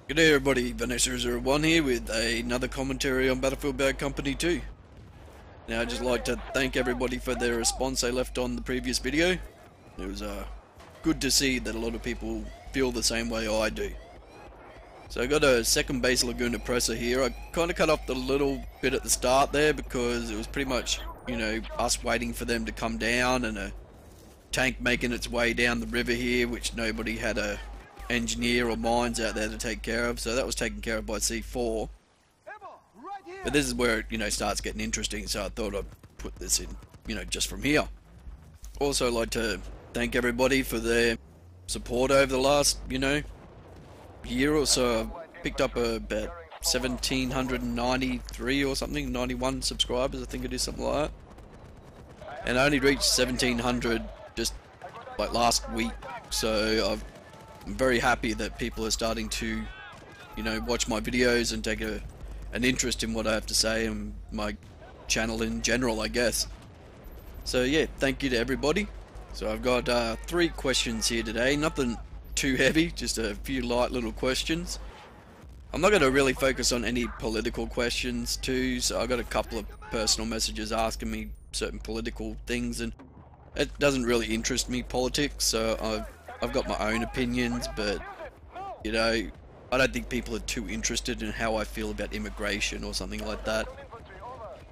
G'day everybody, Vanessa01 here with another commentary on Battlefield Bad Company 2. Now I'd just like to thank everybody for their response they left on the previous video. It was good to see that a lot of people feel the same way I do. So I got a second base Laguna Presser here. I kind of cut off the little bit at the start there because it was pretty much, you know, us waiting for them to come down and a tank making its way down the river here, which nobody had a engineer or mines out there to take care of, so that was taken care of by C4. But this is where it, you know, starts getting interesting, so I thought I'd put this in, you know, just from here. Also like to thank everybody for their support over the last, you know, year or so. I've picked up about 1,793 or something, 91 subscribers, I think it is, something like that. And I only reached 1,700 just like last week, so I'm very happy that people are starting to, you know, watch my videos and take an interest in what I have to say and my channel in general, I guess. So yeah, thank you to everybody. So I've got 3 questions here today, nothing too heavy, just a few light little questions. I'm not going to really focus on any political questions too, so I got a couple of personal messages asking me certain political things, and it doesn't really interest me, politics, so I've got my own opinions, but, you know, I don't think people are too interested in how I feel about immigration or something like that.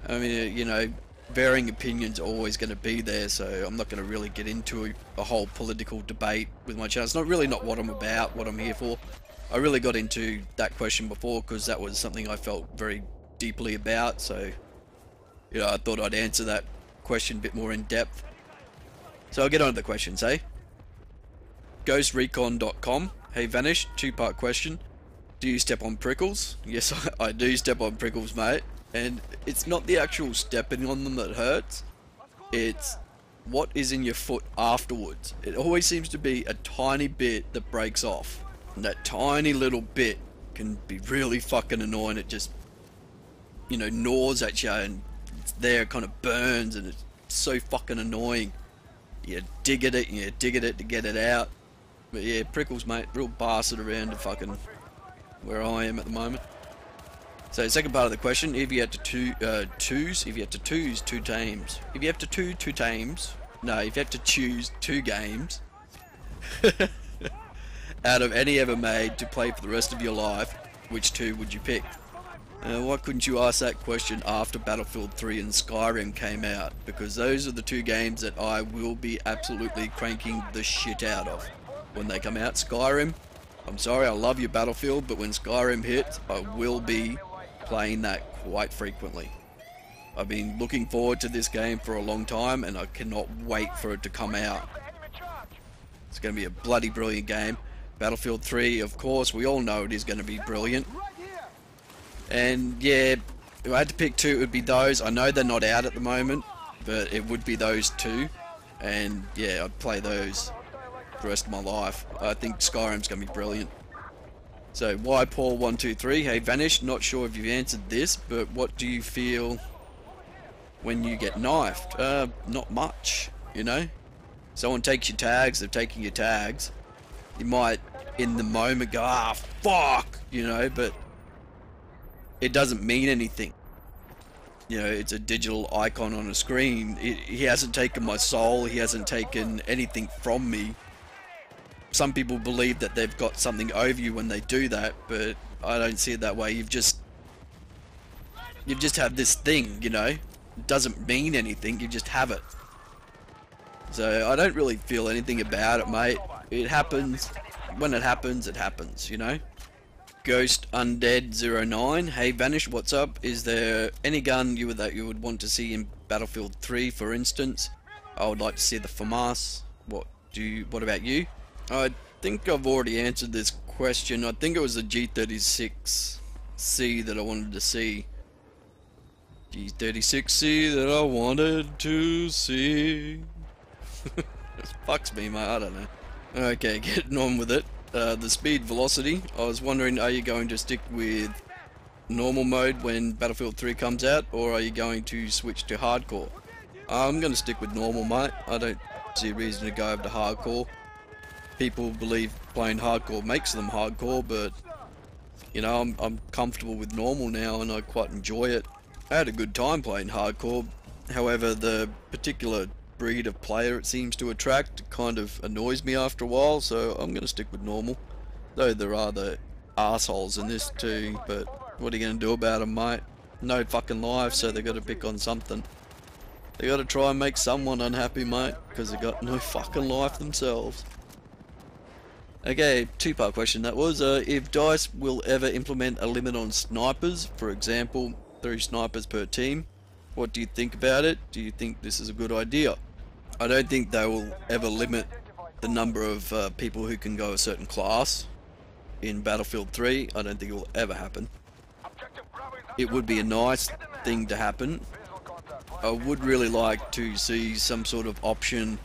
I mean, you know, varying opinions are always going to be there, so I'm not going to really get into a whole political debate with my channel. It's not really not what I'm about, what I'm here for. I really got into that question before because that was something I felt very deeply about, so, you know, I thought I'd answer that question a bit more in depth. So I'll get on to the questions, eh? GhostRecon.com. Hey Vanish, 2-part question. Do you step on prickles? Yes, I do step on prickles, mate. And it's not the actual stepping on them that hurts. It's what is in your foot afterwards. It always seems to be a tiny bit that breaks off. And that tiny little bit can be really fucking annoying. It just, you know, gnaws at you and it's there, it kind of burns, and it's so fucking annoying. You dig at it and you dig at it to get it out. But yeah, prickles, mate, real bastard around to fucking where I am at the moment. So second part of the question, if you had to choose 2 games, if you have to choose 2 games, no, if you have to choose 2 games out of any ever made to play for the rest of your life, which 2 would you pick? Why couldn't you ask that question after Battlefield 3 and Skyrim came out? Because those are the 2 games that I will be absolutely cranking the shit out of when they come out. Skyrim, I'm sorry, I love your Battlefield, but when Skyrim hits, I will be playing that quite frequently. I've been looking forward to this game for a long time, and I cannot wait for it to come out. It's going to be a bloody brilliant game. Battlefield 3, of course, we all know it is going to be brilliant. And yeah, if I had to pick 2, it would be those. I know they're not out at the moment, but it would be those 2. And yeah, I'd play those the rest of my life. I think Skyrim's going to be brilliant. So, why Paul123? Hey Vanish, not sure if you've answered this, but what do you feel when you get knifed? Not much, you know? Someone takes your tags, they're taking your tags. You might, in the moment, go, ah, fuck, you know, but it doesn't mean anything. You know, it's a digital icon on a screen. He hasn't taken my soul, he hasn't taken anything from me. Some people believe that they've got something over you when they do that, but I don't see it that way. You've just have this thing, you know. It doesn't mean anything, you just have it. So I don't really feel anything about it, mate. It happens. When it happens, you know. Ghost Undead 09. Hey Vanish, what's up? Is there any gun that you would want to see in Battlefield 3, for instance? I would like to see the FAMAS. What about you? I think I've already answered this question. I think it was the G36C that I wanted to see. G36C that I wanted to see. This fucks me, mate. I don't know. Okay, getting on with it. The speed velocity. I was wondering, are you going to stick with normal mode when Battlefield 3 comes out, or are you going to switch to hardcore? I'm going to stick with normal, mate. I don't see a reason to go over to hardcore. People believe playing hardcore makes them hardcore, but You know, I'm comfortable with normal now and I quite enjoy it. I had a good time playing hardcore. However, the particular breed of player it seems to attract kind of annoys me after a while, so I'm gonna stick with normal. Though there are the assholes in this too, but what are you gonna do about them, mate? No fucking life, so they gotta pick on something. They gotta try and make someone unhappy, mate, because they got no fucking life themselves. Okay, two-part question that was. If DICE will ever implement a limit on snipers, for example, 3 snipers per team, what do you think about it? Do you think this is a good idea? I don't think they will ever limit the number of people who can go a certain class in Battlefield 3. I don't think it will ever happen. It would be a nice thing to happen. I would really like to see some sort of option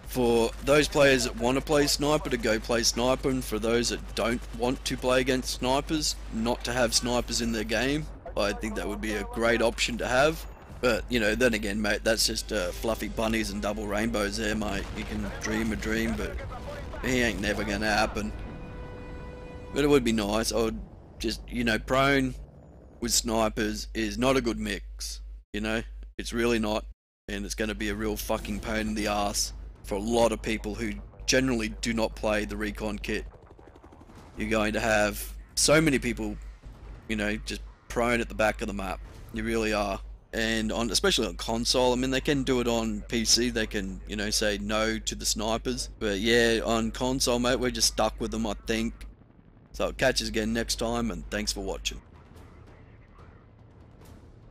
for those players that want to play sniper to go play sniper, and for those that don't want to play against snipers, not to have snipers in their game. I think that would be a great option to have. But, you know, then again, mate, that's just fluffy bunnies and double rainbows there, mate. You can dream a dream, but he ain't never gonna happen. But it would be nice. I would just, you know, prone with snipers is not a good mix. You know, it's really not. And it's going to be a real fucking pain in the ass for a lot of people who generally do not play the recon kit. You're going to have so many people, you know, just prone at the back of the map. You really are. And on, especially on console, I mean, they can do it on PC, they can, you know, say no to the snipers. But yeah, on console, mate, we're just stuck with them, I think. So I'll catch us again next time, and thanks for watching.